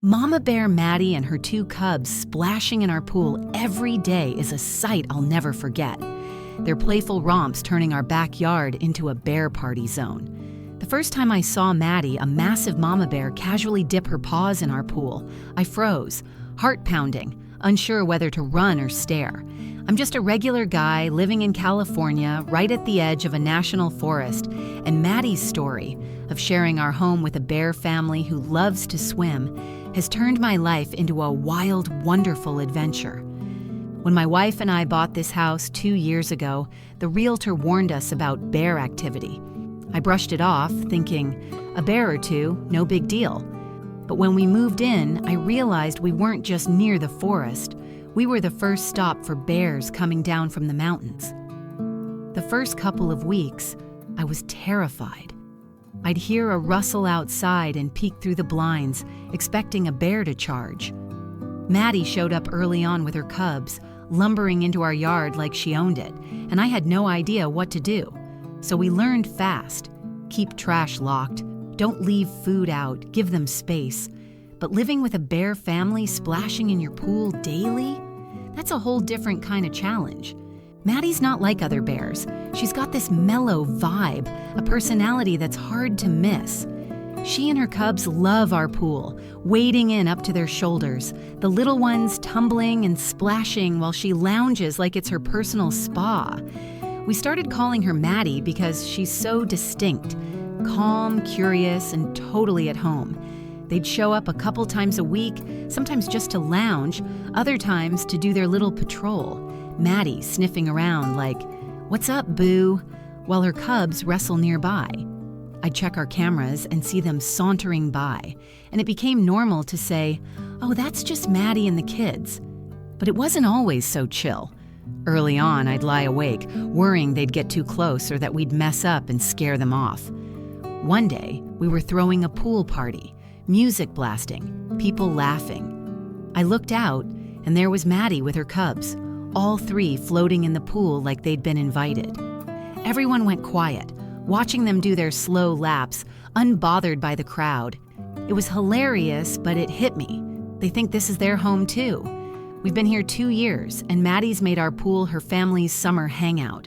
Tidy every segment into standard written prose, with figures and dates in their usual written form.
Mama bear Maddie and her two cubs splashing in our pool every day is a sight I'll never forget. Their playful romps turning our backyard into a bear party zone. The first time I saw Maddie, a massive mama bear, casually dip her paws in our pool, I froze, heart pounding, unsure whether to run or stare. I'm just a regular guy living in California, right at the edge of a national forest, and Maddie's story of sharing our home with a bear family who loves to swim has turned my life into a wild, wonderful adventure. When my wife and I bought this house 2 years ago, the realtor warned us about bear activity. I brushed it off, thinking, a bear or two, no big deal. But when we moved in, I realized we weren't just near the forest. We were the first stop for bears coming down from the mountains. The first couple of weeks, I was terrified. I'd hear a rustle outside and peek through the blinds, expecting a bear to charge. Maddie showed up early on with her cubs, lumbering into our yard like she owned it, and I had no idea what to do. So we learned fast. Keep trash locked, don't leave food out, give them space. But living with a bear family splashing in your pool daily? That's a whole different kind of challenge. Maddie's not like other bears. She's got this mellow vibe, a personality that's hard to miss. She and her cubs love our pool, wading in up to their shoulders, the little ones tumbling and splashing while she lounges like it's her personal spa. We started calling her Maddie because she's so distinct, calm, curious, and totally at home. They'd show up a couple times a week, sometimes just to lounge, other times to do their little patrol. Maddie sniffing around like, "What's up, boo?" while her cubs wrestle nearby. I'd check our cameras and see them sauntering by, and it became normal to say, "Oh, that's just Maddie and the kids." But it wasn't always so chill. Early on, I'd lie awake, worrying they'd get too close or that we'd mess up and scare them off. One day, we were throwing a pool party, music blasting, people laughing. I looked out, and there was Maddie with her cubs, all three floating in the pool like they'd been invited. Everyone went quiet, watching them do their slow laps, unbothered by the crowd. It was hilarious, but it hit me. They think this is their home too. We've been here 2 years, and Maddie's made our pool her family's summer hangout.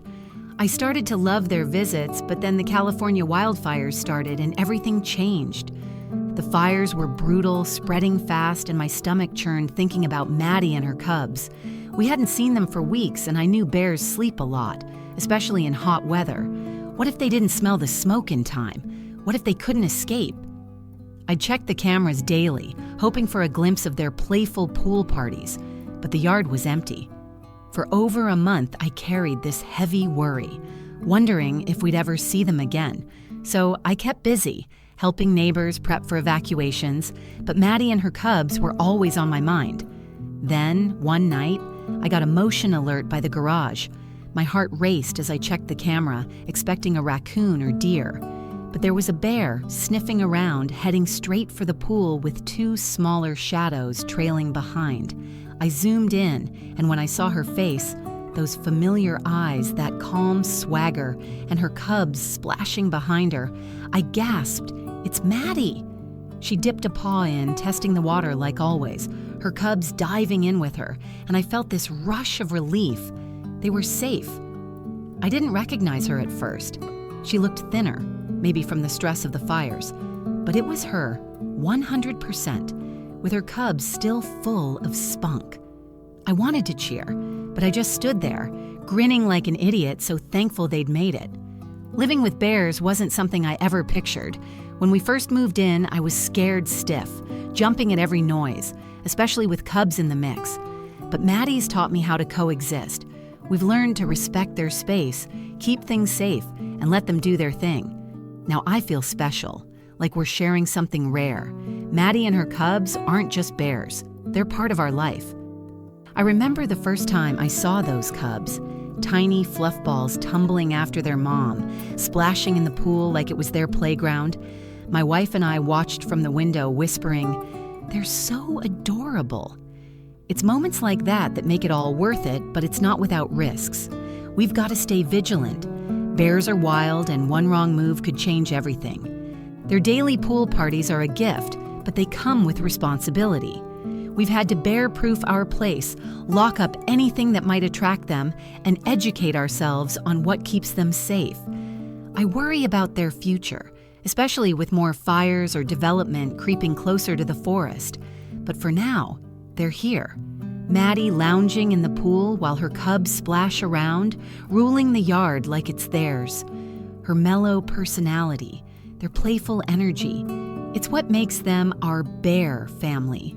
I started to love their visits, but then the California wildfires started and everything changed. The fires were brutal, spreading fast, and my stomach churned thinking about Maddie and her cubs. We hadn't seen them for weeks, and I knew bears sleep a lot, especially in hot weather. What if they didn't smell the smoke in time? What if they couldn't escape? I'd check the cameras daily, hoping for a glimpse of their playful pool parties, but the yard was empty. For over a month, I carried this heavy worry, wondering if we'd ever see them again. So I kept busy, helping neighbors prep for evacuations, but Maddie and her cubs were always on my mind. Then, one night, I got a motion alert by the garage. My heart raced as I checked the camera, expecting a raccoon or deer. But there was a bear sniffing around, heading straight for the pool with two smaller shadows trailing behind. I zoomed in, and when I saw her face, those familiar eyes, that calm swagger, and her cubs splashing behind her, I gasped, "It's Maddie!" She dipped a paw in, testing the water like always, her cubs diving in with her, and I felt this rush of relief. They were safe. I didn't recognize her at first. She looked thinner, maybe from the stress of the fires, but it was her, 100%, with her cubs still full of spunk. I wanted to cheer, but I just stood there, grinning like an idiot, so thankful they'd made it. Living with bears wasn't something I ever pictured. When we first moved in, I was scared stiff, jumping at every noise, especially with cubs in the mix. But Maddie's taught me how to coexist. We've learned to respect their space, keep things safe, and let them do their thing. Now I feel special, like we're sharing something rare. Maddie and her cubs aren't just bears. They're part of our life. I remember the first time I saw those cubs, tiny fluff balls tumbling after their mom, splashing in the pool like it was their playground. My wife and I watched from the window, whispering, "They're so adorable." It's moments like that that make it all worth it, but it's not without risks. We've got to stay vigilant. Bears are wild, and one wrong move could change everything. Their daily pool parties are a gift, but they come with responsibility. We've had to bear-proof our place, lock up anything that might attract them, and educate ourselves on what keeps them safe. I worry about their future, especially with more fires or development creeping closer to the forest. But for now, they're here. Maddie lounging in the pool while her cubs splash around, ruling the yard like it's theirs. Her mellow personality, their playful energy, it's what makes them our bear family.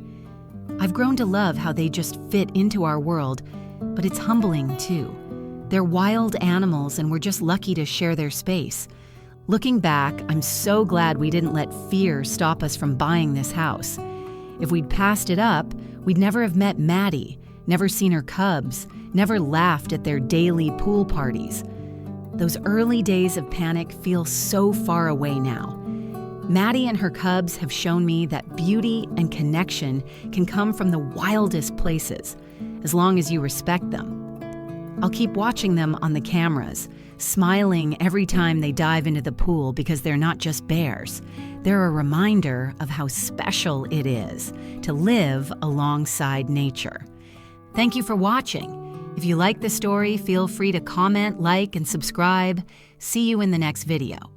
I've grown to love how they just fit into our world, but it's humbling too. They're wild animals and we're just lucky to share their space. Looking back, I'm so glad we didn't let fear stop us from buying this house. If we'd passed it up, we'd never have met Maddie, never seen her cubs, never laughed at their daily pool parties. Those early days of panic feel so far away now. Maddie and her cubs have shown me that beauty and connection can come from the wildest places, as long as you respect them. I'll keep watching them on the cameras, smiling every time they dive into the pool because they're not just bears. They're a reminder of how special it is to live alongside nature. Thank you for watching. If you like the story, feel free to comment, like, and subscribe. See you in the next video.